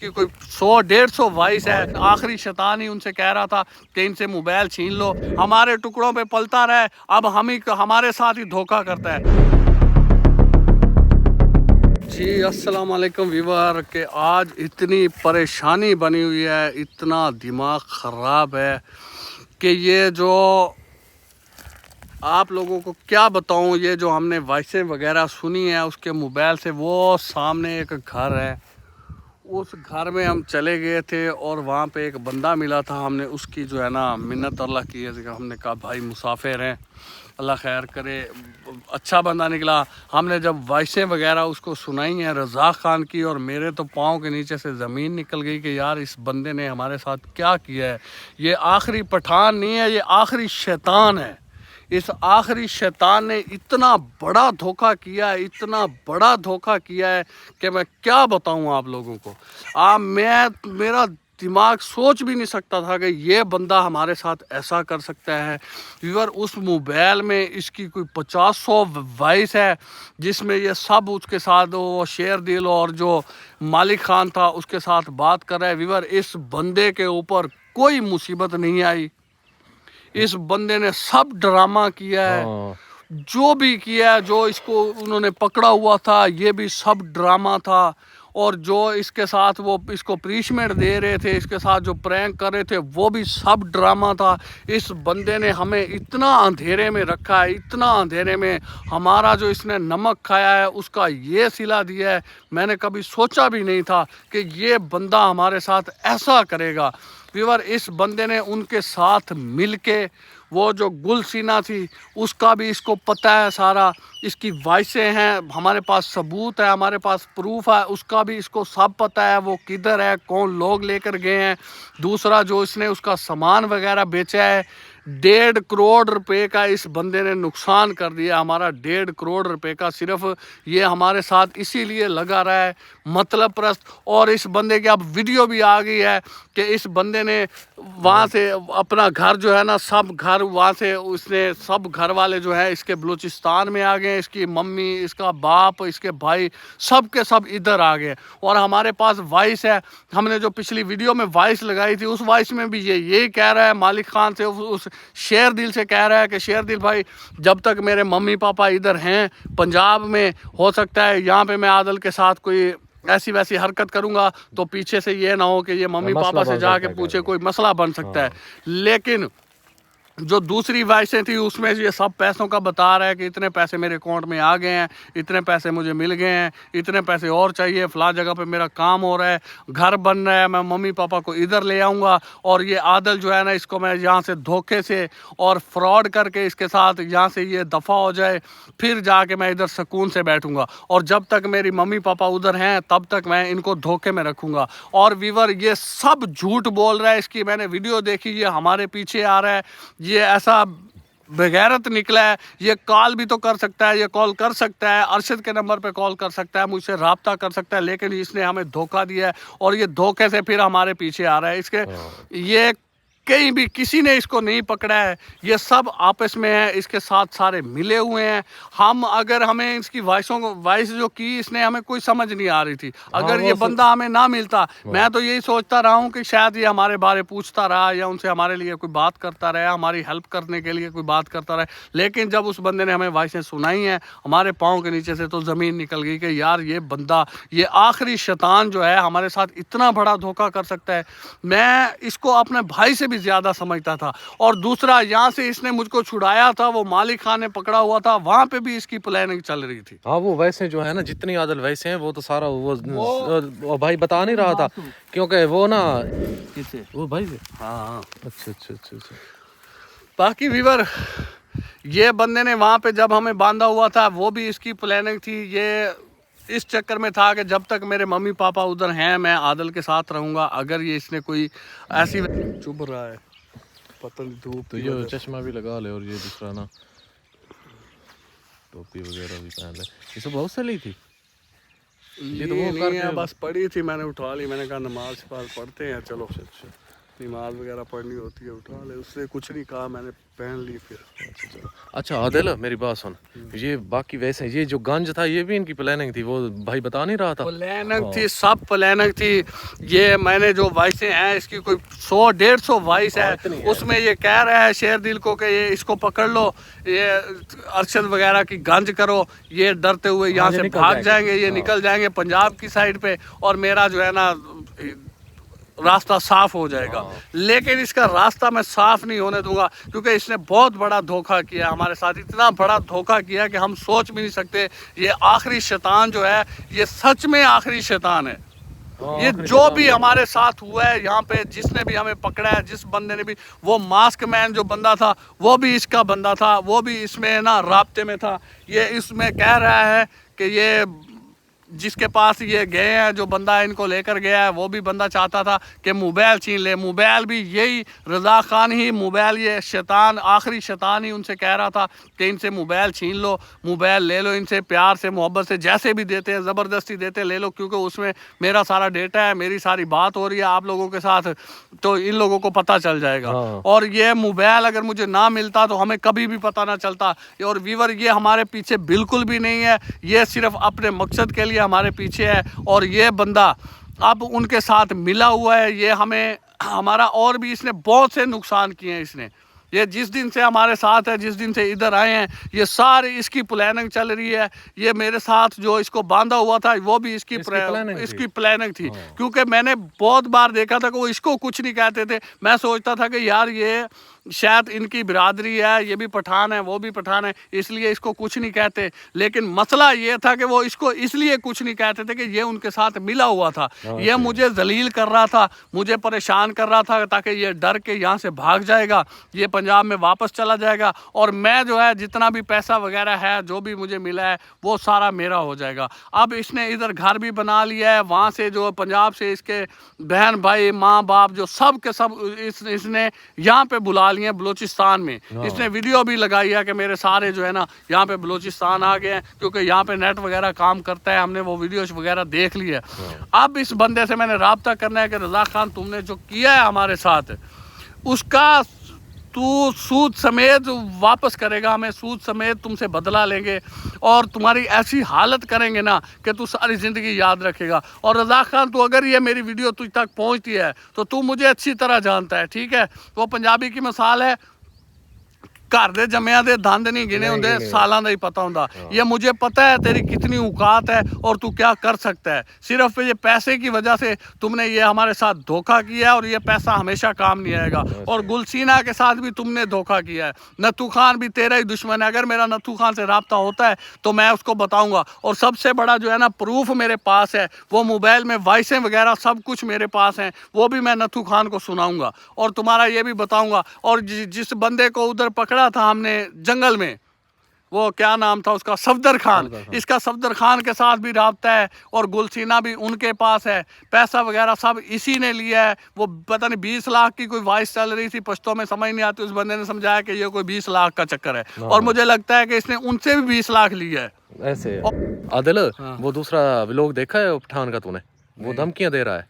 कि कोई 100-150 वॉइस है। आखिरी शैतान ही उनसे कह रहा था कि इनसे मोबाइल छीन लो, हमारे टुकड़ों पे पलता रहे, अब हम ही हमारे साथ ही धोखा करता है। जी अस्सलाम वालेकुम व्यूअर, के आज इतनी परेशानी बनी हुई है, इतना दिमाग ख़राब है कि ये जो आप लोगों को क्या बताऊं, ये जो हमने वॉइसें वगैरह सुनी है उसके मोबाइल से, वो सामने एक घर है, उस घर में हम चले गए थे और वहाँ पे एक बंदा मिला था। हमने उसकी जो है ना मिन्नत अल्लाह की है, हमने कहा भाई मुसाफिर हैं, अल्लाह खैर करे। अच्छा बंदा निकला। हमने जब वॉइसें वगैरह उसको सुनाई हैं रज़ा ख़ान की, और मेरे तो पाँव के नीचे से ज़मीन निकल गई कि यार इस बंदे ने हमारे साथ क्या किया है। ये आखिरी पठान नहीं है, ये आखिरी शैतान है। इस आखिरी शैतान ने इतना बड़ा धोखा किया है, इतना बड़ा धोखा किया है कि मैं क्या बताऊं आप लोगों को। मेरा दिमाग सोच भी नहीं सकता था कि ये बंदा हमारे साथ ऐसा कर सकता है। व्यूअर, उस मोबाइल में इसकी कोई 50-100 वॉइस है जिसमें ये सब उसके साथ, वो शेर दिल और जो मालिक खान था उसके साथ बात कर रहा है। व्यूअर, इस बंदे के ऊपर कोई मुसीबत नहीं आई, इस बंदे ने सब ड्रामा किया है। जो भी किया है, जो इसको उन्होंने पकड़ा हुआ था, ये भी सब ड्रामा था। और जो इसके साथ वो इसको पनिशमेंट दे रहे थे, इसके साथ जो प्रैंक कर रहे थे, वो भी सब ड्रामा था। इस बंदे ने हमें इतना अंधेरे में रखा है, इतना अंधेरे में। हमारा जो इसने नमक खाया है उसका ये सिला दिया है। मैंने कभी सोचा भी नहीं था कि ये बंदा हमारे साथ ऐसा करेगा। व्यूअर, इस बंदे ने उनके साथ मिलके, वो जो गुलसीना थी उसका भी इसको पता है सारा, इसकी वॉइसें हैं, हमारे पास सबूत है, हमारे पास प्रूफ है, उसका भी इसको सब पता है, वो किधर है, कौन लोग लेकर गए हैं। दूसरा, जो इसने उसका सामान वगैरह बेचा है, 1.5 करोड़ रुपए का इस बंदे ने नुकसान कर दिया हमारा। 1.5 करोड़ रुपए का सिर्फ ये हमारे साथ इसीलिए लगा रहा है, मतलब प्रस्त। और इस बंदे की अब वीडियो भी आ गई है कि इस बंदे ने वहाँ से अपना घर जो है ना, सब घर वहाँ से उसने, सब घर वाले जो है इसके बलूचिस्तान में आ गए, इसकी मम्मी, इसका बाप, इसके भाई, सब के सब इधर आ गए। और हमारे पास वॉइस है, हमने जो पिछली वीडियो में वॉइस लगाई थी उस वॉइस में भी ये कह रहा है, मालिक खान से, उस शेर दिल से कह रहा है कि शेर दिल भाई, जब तक मेरे मम्मी पापा इधर हैं पंजाब में, हो सकता है यहाँ पे मैं आदल के साथ कोई ऐसी वैसी हरकत करूंगा तो पीछे से ये ना हो कि ये मम्मी पापा से जाके पूछे, कोई मसला बन सकता है। लेकिन जो दूसरी वॉइसें थी उसमें ये सब पैसों का बता रहा है कि इतने पैसे मेरे अकाउंट में आ गए हैं, इतने पैसे मुझे मिल गए हैं, इतने पैसे और चाहिए, फला जगह पे मेरा काम हो रहा है, घर बन रहा है, मैं मम्मी पापा को इधर ले आऊँगा, और ये आदल जो है ना, इसको मैं यहाँ से धोखे से और फ्रॉड करके इसके साथ यहाँ से ये दफ़ा हो जाए, फिर जाके मैं इधर सुकून से बैठूँगा। और जब तक मेरी मम्मी पापा उधर हैं तब तक मैं इनको धोखे में रखूँगा। और वीवर, ये सब झूठ बोल रहा है। इसकी मैंने वीडियो देखी, ये हमारे पीछे आ रहा है, ये ऐसा बेगैरत निकला है। ये कॉल भी तो कर सकता है, ये कॉल कर सकता है, अरशद के नंबर पे कॉल कर सकता है, मुझसे रब्ता कर सकता है, लेकिन इसने हमें धोखा दिया है और ये धोखे से फिर हमारे पीछे आ रहा है। इसके ये कहीं भी किसी ने इसको नहीं पकड़ा है, ये सब आपस में है, इसके साथ सारे मिले हुए हैं। हम अगर हमें इसकी वॉइस जो की इसने, हमें कोई समझ नहीं आ रही थी। अगर ये बंदा हमें ना मिलता, मैं तो यही सोचता रहा हूँ कि शायद ये हमारे बारे पूछता रहा या उनसे हमारे लिए कोई बात करता रहा, हमारी हेल्प करने के लिए कोई बात करता रहा। लेकिन जब उस बंदे ने हमें वॉइसें सुनाई हैं, हमारे पाँव के नीचे से तो ज़मीन निकल गई कि यार ये बंदा, ये आखिरी शैतान जो है हमारे साथ इतना बड़ा धोखा कर सकता है। मैं इसको अपने भाई से भी ज़्यादा समझता था। और दूसरा, यहाँ से इसने मुझको छुड़ाया था, वो मालिक खान ने पकड़ा हुआ था, वहाँ पे भी इसकी प्लानिंग चल रही थी। हाँ, वो वैसे जो है ना, जितनी आदल वैसे हैं, वो तो सारा वो भाई बता नहीं रहा था, क्योंकि वो ना किसे, वो भाई से। हाँ। अच्छा अच्छा अच्छा अच्छा। बाकी वीवर, ये बंदे ने वहाँ पे जब हमें बांधा हुआ था, वो भी इसकी प्लानिंग थी। ये इस चक्कर में था कि जब तक मेरे मम्मी पापा उधर हैं मैं आदल के साथ रहूँगा। अगर ये इसने कोई ऐसी, चुभ रहा है, पता नहीं धूप तो ये चश्मा भी लगा ले, और ये दूसरा ना टोपी वगैरह भी पहन ले। ये सब बहुत सही थी। ये तो वो नहीं है, बस पड़ी थी, मैंने उठा ली, मैंने कहा नमाज पढ़ते हैं चलो। अच्छा। नमाज वगैरह पढ़नी होती है उठा ले, उससे कुछ नहीं कहा, मैंने पहन ली फिर। अच्छा आदिल मेरी बात सुन, ये बाकी वैसे ये जो गंज था ये भी इनकी प्लानिंग थी, वो भाई बता नहीं रहा था? प्लानिंग थी, सब प्लानिंग थी। ये मैंने जो वॉइसें हैं इसकी कोई 100-150 वॉइस है, उसमें ये कह रहा है शेर दिल को कि ये इसको पकड़ लो, ये अरशद वगैरह की गंज करो, ये डरते हुए यहाँ से भाग जाएंगे, ये निकल जाएंगे पंजाब की साइड पे, और मेरा जो है ना रास्ता साफ हो जाएगा। लेकिन इसका रास्ता मैं साफ नहीं होने दूंगा, क्योंकि इसने बहुत बड़ा धोखा किया हमारे साथ, इतना बड़ा धोखा किया कि हम सोच भी नहीं सकते। ये आखिरी शैतान जो है, ये सच में आखिरी शैतान है। ये जो भी हमारे साथ हुआ है यहाँ पे, जिसने भी हमें पकड़ा है, जिस बंदे ने भी, वो मास्क मैन जो बंदा था वो भी इसका बंदा था, वो भी इसमें ना राब्ते में था। ये इसमें कह रहा है कि ये जिसके पास ये गए हैं, जो बंदा इनको लेकर गया है, वो भी बंदा चाहता था कि मोबाइल छीन ले। मोबाइल भी यही रज़ा खान ही, मोबाइल ये शैतान, आखिरी शैतान ही उनसे कह रहा था कि इनसे मोबाइल छीन लो, मोबाइल ले लो इनसे, प्यार से मोहब्बत से, जैसे भी देते हैं, ज़बरदस्ती देते ले लो, क्योंकि उसमें मेरा सारा डेटा है, मेरी सारी बात हो रही है आप लोगों के साथ, तो इन लोगों को पता चल जाएगा। और ये मोबाइल अगर मुझे ना मिलता तो हमें कभी भी पता ना चलता। और व्यूअर, ये हमारे पीछे बिल्कुल भी नहीं है, ये सिर्फ अपने मकसद के लिए हमारे पीछे है। और ये बंदा अब उनके साथ मिला हुआ है, ये हमें हमारा और भी इसने बहुत से नुकसान किए हैं। इसने ये जिस दिन से हमारे साथ है, जिस दिन से इधर आए हैं, ये सारी इसकी प्लानिंग चल रही है। ये मेरे साथ जो इसको बांधा हुआ था वो भी इसकी प्लानिंग थी। क्योंकि मैंने बहुत बार देखा था कि वो इसको कुछ नहीं कहते थे। मैं सोचता था कि यार ये शायद इनकी बिरादरी है, ये भी पठान है, वो भी पठान है, इसलिए इसको कुछ नहीं कहते। लेकिन मसला ये था कि वो इसको इसलिए कुछ नहीं कहते थे कि ये उनके साथ मिला हुआ था। ये मुझे जलील कर रहा था, मुझे परेशान कर रहा था, ताकि ये डर के यहाँ से भाग जाएगा, ये पंजाब में वापस चला जाएगा, और मैं जो है जितना भी पैसा वगैरह है, जो भी मुझे मिला है, वो सारा मेरा हो जाएगा। अब इसने इधर घर भी बना लिया है, वहाँ से जो पंजाब से इसके बहन भाई माँ बाप जो सब के सब इसने यहाँ पे बुला लिए बलूचिस्तान में। इसने वीडियो भी लगाई है कि मेरे सारे जो है ना यहाँ पे बलूचिस्तान आ गए हैं, क्योंकि यहाँ पे नेट वगैरह काम करता है। हमने वो वीडियोस वगैरह देख ली है। अब इस बंदे से मैंने राब्ता करना है कि रज़ा खान, तुमने जो किया है हमारे साथ, उसका तू सूद समेत वापस करेगा, हमें सूद समेत तुमसे बदला लेंगे, और तुम्हारी ऐसी हालत करेंगे ना कि तू सारी ज़िंदगी याद रखेगा। और रज़ा खान, तू अगर ये मेरी वीडियो तुझ तक पहुंचती है तो तू मुझे अच्छी तरह जानता है, ठीक है? वो पंजाबी की मिसाल है, घर दे जम्मिया दे दंद नहीं गिने होंगे, सालां दा ही पता होंदा। ये मुझे पता है तेरी कितनी औकात है और तू क्या कर सकता है। सिर्फ ये पैसे की वजह से तुमने ये हमारे साथ धोखा किया है, और ये पैसा हमेशा काम नहीं आएगा। और गुलसीना के साथ भी तुमने धोखा किया है। नथू खान भी तेरा ही दुश्मन है। अगर मेरा नथू खान से रब्ता होता है तो मैं उसको बताऊँगा। और सबसे बड़ा जो है ना प्रूफ मेरे पास है, वो मोबाइल में वॉइसें वगैरह सब कुछ मेरे पास हैं, वो भी मैं नथू खान को सुनाऊँगा, और तुम्हारा ये भी बताऊँगा। और जिस बंदे को उधर पकड़ा था हमने जंगल में, वो क्या नाम था उसका, सफदर खान, इसका सफदर खान के साथ भी राब्ता है, और गुलसीना भी उनके पास है। पैसा वगैरह सब इसी ने लिया है। वो पता नहीं 20 लाख की कोई वॉइस चल रही थी, पश्तो में समझ नहीं आती, उस बंदे ने समझाया कि ये कोई 20 लाख का चक्कर है, और मुझे लगता है कि इसने उनसे भी 20 लाख लिया है ऐसे। आदिल, वो दूसरा व्लॉग देखा है पठान का तूने? वो धमकियां दे रहा है।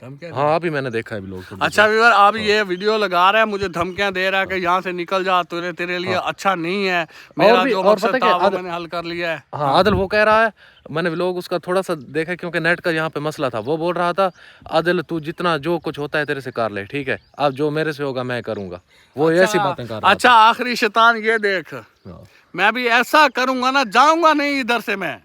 हाँ, अभी मैंने देखा है लोग। अच्छा व्यूअर, आप ये वीडियो लगा रहा है, मुझे धमकियां दे रहा है कि यहाँ से निकल जा, तेरे लिए अच्छा नहीं है। मेरा जो मकसद था वो मैंने हल कर लिया है। हाँ आदिल, वो कह रहा है, मैंने व्लॉग उसका थोड़ा सा देखा क्योंकि नेट का यहाँ पे मसला था। वो बोल रहा था, आदिल तू जितना जो कुछ होता है तेरे से कर ले, ठीक है? अब जो मेरे से होगा मैं करूँगा। वो ऐसी बातें कर रहा। अच्छा आखिरी शैतान, ये देख, मैं भी ऐसा करूँगा ना, जाऊँगा नहीं इधर से मैं।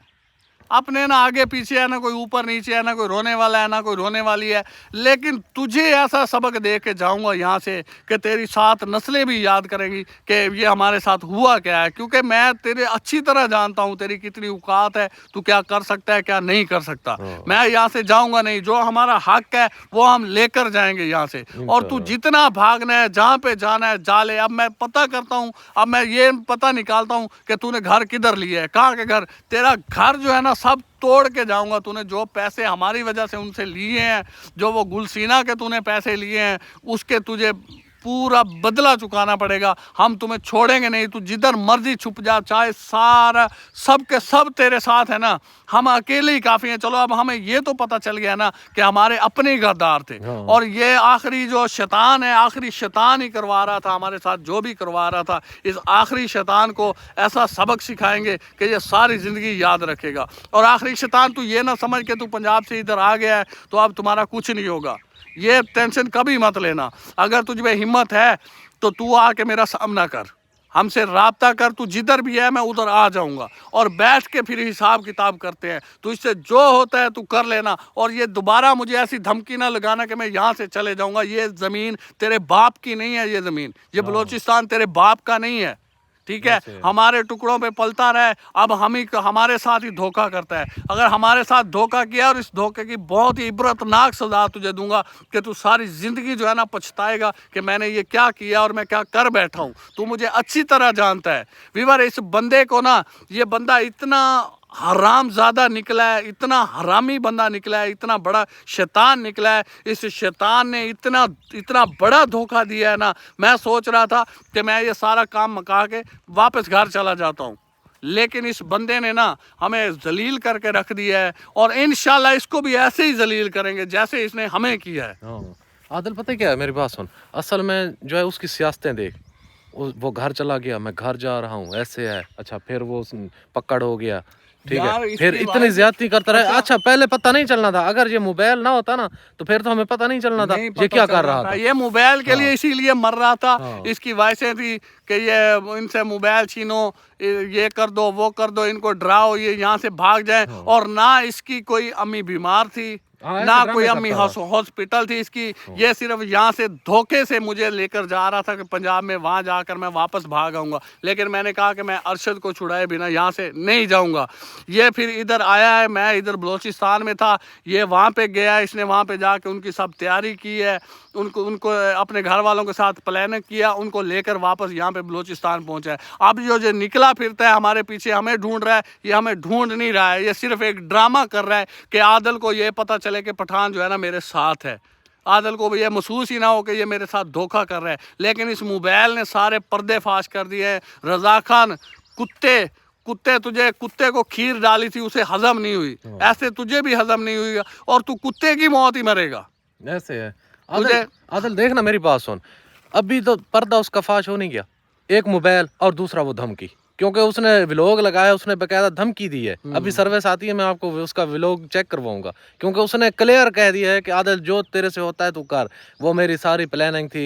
अपने ना आगे पीछे है, ना कोई ऊपर नीचे है, ना कोई रोने वाला है, ना कोई रोने वाली है, लेकिन तुझे ऐसा सबक दे के जाऊंगा यहाँ से कि तेरी साथ नस्लें भी याद करेंगी कि ये हमारे साथ हुआ क्या है। क्योंकि मैं तेरे अच्छी तरह जानता हूँ तेरी कितनी औकात है, तू क्या कर सकता है क्या नहीं कर सकता। मैं यहाँ से जाऊँगा नहीं, जो हमारा हक है वो हम लेकर जाएंगे यहाँ से। और तू जितना भागना है, जहाँ पे जाना है जा ले। अब मैं पता करता हूँ, अब मैं ये पता निकालता हूँ कि तूने घर किधर लिया है, कहाँ के घर। तेरा घर जो है ना सब तोड़ के जाऊंगा। तूने जो पैसे हमारी वजह से उनसे लिए हैं, जो वो गुलसीना के तूने पैसे लिए हैं, उसके तुझे पूरा बदला चुकाना पड़ेगा, हम तुम्हें छोड़ेंगे नहीं, तू जिधर मर्जी छुप जा, चाहे सारा सब के सब तेरे साथ है ना, हम अकेले ही काफ़ी हैं। चलो अब हमें ये तो पता चल गया ना कि हमारे अपने ही गद्दार थे, और ये आखिरी जो शैतान है, आखिरी शैतान ही करवा रहा था हमारे साथ, जो भी करवा रहा था, इस आखिरी शैतान को ऐसा सबक सिखाएंगे कि ये सारी ज़िंदगी याद रखेगा। और आखिरी शैतान, तू ये ना समझ के तू पंजाब से इधर आ गया है तो अब तुम्हारा कुछ नहीं होगा, ये टेंशन कभी मत लेना। अगर तुझ में हिम्मत है तो तू आके मेरा सामना कर, हमसे राब्ता कर, तू जिधर भी है मैं उधर आ जाऊंगा, और बैठ के फिर हिसाब किताब करते हैं। तो इससे जो होता है तू कर लेना, और ये दोबारा मुझे ऐसी धमकी ना लगाना कि मैं यहाँ से चले जाऊंगा। ये ज़मीन तेरे बाप की नहीं है, ये ज़मीन, ये बलूचिस्तान तेरे बाप का नहीं है, ठीक है। हमारे टुकड़ों पे पलता रहे, अब हमारे साथ ही धोखा करता है। अगर हमारे साथ धोखा किया, और इस धोखे की बहुत ही इबरतनाक सजा तुझे दूंगा कि तू सारी ज़िंदगी जो है ना पछताएगा कि मैंने ये क्या किया और मैं क्या कर बैठा हूँ। तू मुझे अच्छी तरह जानता है वीवर। इस बंदे को ना, ये बंदा इतना हराम ज़्यादा निकला है, इतना हरामी बंदा निकला है, इतना बड़ा शैतान निकला है। इस शैतान ने इतना इतना बड़ा धोखा दिया है ना, मैं सोच रहा था कि मैं ये सारा काम मका के वापस घर चला जाता हूँ, लेकिन इस बंदे ने ना हमें जलील करके रख दिया है, और इंशाल्लाह इसको भी ऐसे ही जलील करेंगे जैसे इसने हमें किया है। आदिल, पता है क्या है, मेरी बात सुन, असल में जो है उसकी सियासतें देख, वो घर चला गया, मैं घर जा रहा हूँ, ऐसे है, अच्छा फिर वो पकड़ हो गया, ठीक है, फिर इतनी ज्यादती करता रहे। अच्छा पहले पता नहीं चलना था, अगर ये मोबाइल ना होता ना तो फिर तो हमें पता नहीं चलना था ये क्या कर रहा था। ये मोबाइल के लिए इसीलिए मर रहा था, इसकी वजह थी कि ये इनसे मोबाइल छीनो, ये कर दो, वो कर दो, इनको डराओ, ये यहाँ से भाग जाए। और ना इसकी कोई अम्मी बीमार थी, ना कोई अम्मी हॉस्पिटल थी इसकी, ये सिर्फ यहाँ से धोखे से मुझे लेकर जा रहा था कि पंजाब में वहाँ जाकर मैं वापस भाग आऊँगा। लेकिन मैंने कहा कि मैं अरशद को छुड़ाए बिना यहाँ से नहीं जाऊँगा। ये फिर इधर आया है, मैं इधर बलूचिस्तान में था, ये वहाँ पे गया, इसने वहाँ पे जाके उनकी सब तैयारी की है, उनको अपने घर वालों के साथ प्लानिंग किया, उनको लेकर वापस यहाँ पे बलूचिस्तान पहुँचा है। अब जो निकला फिरता है हमारे पीछे, हमें ढूंढ रहा है, ये हमें ढूंढ नहीं रहा है, ये सिर्फ एक ड्रामा कर रहा है कि आदिल को ये पता चले कि पठान जो है ना मेरे साथ है, आदिल को ये महसूस ही ना हो कि ये मेरे साथ धोखा कर रहा है। लेकिन इस मोबाइल ने सारे पर्दे फाश कर दिए हैं। रज़ा खान, तुझे कुत्ते को खीर डाली थी, उसे हजम नहीं हुई, ऐसे तुझे भी हजम नहीं हुई, और तू कुत्ते की मौत ही मरेगा। ऐसे है आदिल, देखना मेरी बात सुन, अभी तो पर्दा उसका फाश हो नहीं गया, एक मोबाइल और दूसरा वो धमकी, क्योंकि उसने व्लॉग लगाया, उसने बेकायदा धमकी दी है। अभी सर्विस आती है, मैं आपको उसका व्लॉग चेक करवाऊंगा, क्योंकि उसने क्लियर कह दिया है कि आदिल जो तेरे से होता है तू कर, वो मेरी सारी प्लानिंग थी।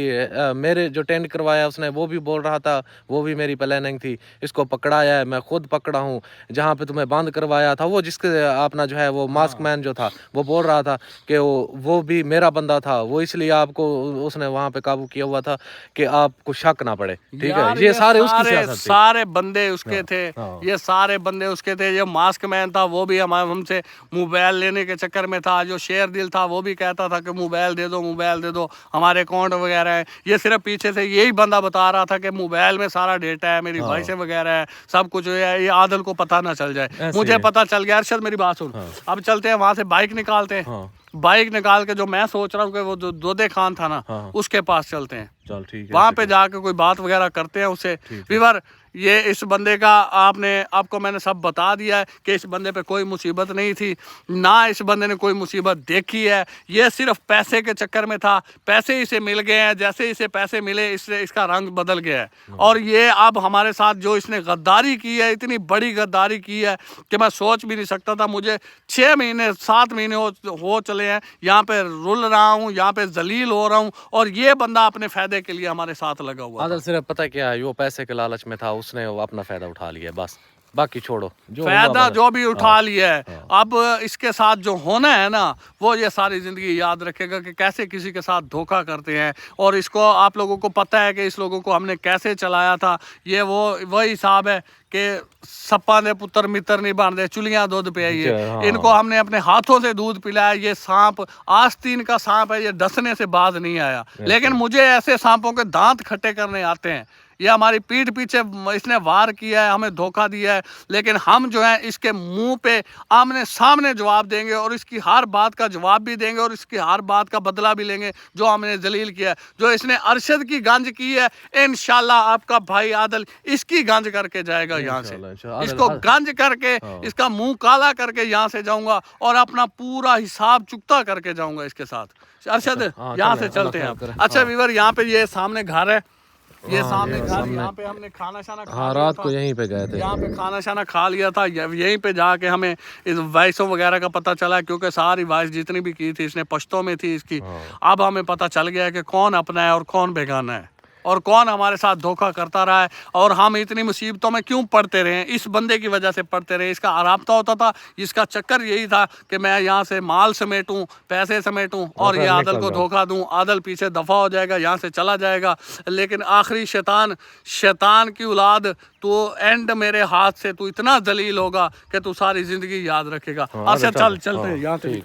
मेरे जो टेंट करवाया उसने, वो भी बोल रहा था वो भी मेरी प्लानिंग थी, इसको पकड़ाया है, मैं खुद पकड़ा हूँ। जहाँ पे तुम्हें बंद करवाया था, वो जिसके अपना जो है वो मास्क मैन जो था, वो बोल रहा था कि वो भी मेरा बंदा था, वो इसलिए आपको उसने वहाँ पे काबू किया हुआ था कि आपको शक ना पड़े, ठीक है। ये सारे उसकी सियासत थी, सारे बंदे उसके थे, ये सारे बंदे उसके थे। ये मास्क मैन था, वो भी हमसे मोबाइल लेने के चक्कर में था। जो शेर दिल था, वो भी कहता था कि मोबाइल दे दो, हमारे अकाउंट वगैरह है। ये सिर्फ पीछे से यही बंदा बता रहा था कि मोबाइल में सारा डेटा है, मेरी वॉइस वगैरह है, सब कुछ है, ये आदिल को पता ना चल जाए। मुझे पता चल गया। अरशद मेरी बात सुन, अब चलते हैं वहां से, बाइक निकालते हैं, बाइक निकाल के जो मैं सोच रहा हूँ कि वो जो दोदे खान था ना, उसके पास चलते हैं, चल ठीक है, वहां पे जाके कोई बात वगैरह करते हैं उससे। विवर, ये इस बंदे का आपको मैंने सब बता दिया है कि इस बंदे पे कोई मुसीबत नहीं थी, ना इस बंदे ने कोई मुसीबत देखी है। ये सिर्फ पैसे के चक्कर में था, पैसे इसे मिल गए हैं, जैसे इसे पैसे मिले इससे इसका रंग बदल गया है। और ये अब हमारे साथ जो इसने गद्दारी की है, इतनी बड़ी गद्दारी की है कि मैं सोच भी नहीं सकता था। मुझे 6 महीने 7 महीने हो चले हैं यहाँ पे रुल रहा हूँ, यहाँ पे जलील हो रहा हूँ, और ये बंदा अपने फायदे के लिए हमारे साथ लगा हुआ आदिल सिर्फ पता क्या है, वो पैसे के लालच में था, उसने वो अपना फायदा उठा लिया, बस बाकी छोड़ो, जो फायदा जो भी उठा लिया है। अब इसके साथ जो होना है ना, वो ये सारी जिंदगी याद रखेगा कि कैसे किसी के साथ धोखा करते हैं। और इसको आप लोगों को पता है कि इस लोगों को हमने कैसे चलाया था। ये वही हिसाब है कि सप्पा ने पुत्र मित्र नहीं बांधे, चुलियां दूध पिलाइए। इनको हमने अपने हाथों से दूध पिलाया। ये सांप आस्तीन का सांप है, ये डसने से बाज नहीं आया। लेकिन मुझे ऐसे सांपों के दांत खट्टे करने आते हैं। ये हमारी पीठ पीछे इसने वार किया है, हमें धोखा दिया है, लेकिन हम जो है इसके मुंह पे आमने सामने जवाब देंगे और इसकी हर बात का जवाब भी देंगे और इसकी हर बात का बदला भी लेंगे जो हमने जलील किया है। जो इसने अरशद की गंज की है, इंशाल्लाह आपका भाई आदिल इसकी गंज करके जाएगा यहाँ से। इसको गंज करके इसका मुंह काला करके यहाँ से जाऊंगा और अपना पूरा हिसाब चुकता करके जाऊंगा इसके साथ। अरशद यहाँ से चलते हैं। अच्छा वीवर, यहाँ पे ये सामने घर है, ये सामने घर, यहाँ पे हमने खाना शाना खा रात को यहीं पे गए थे, यहाँ पे खाना शाना खा लिया था। यहीं पे जाके हमें इस वॉइसों वगैरह का पता चला, क्योंकि सारी वॉइस जितनी भी की थी इसने पश्तो में थी इसकी। अब हमें पता चल गया कि कौन अपना है और कौन बेगाना है और कौन हमारे साथ धोखा करता रहा है और हम इतनी मुसीबतों में क्यों पड़ते रहे। इस बंदे की वजह से पड़ते रहे। इसका आराबता होता था, इसका चक्कर यही था कि मैं यहाँ से माल समेटूं, पैसे समेटूं और ये आदल को धोखा दूं। आदल पीछे दफ़ा हो जाएगा, यहाँ से चला जाएगा, लेकिन आखिरी शैतान की औलाद, तो एंड मेरे हाथ से तू इतना जलील होगा कि तू सारी ज़िंदगी याद रखेगा। अच्छा चलते हैं यहाँ से।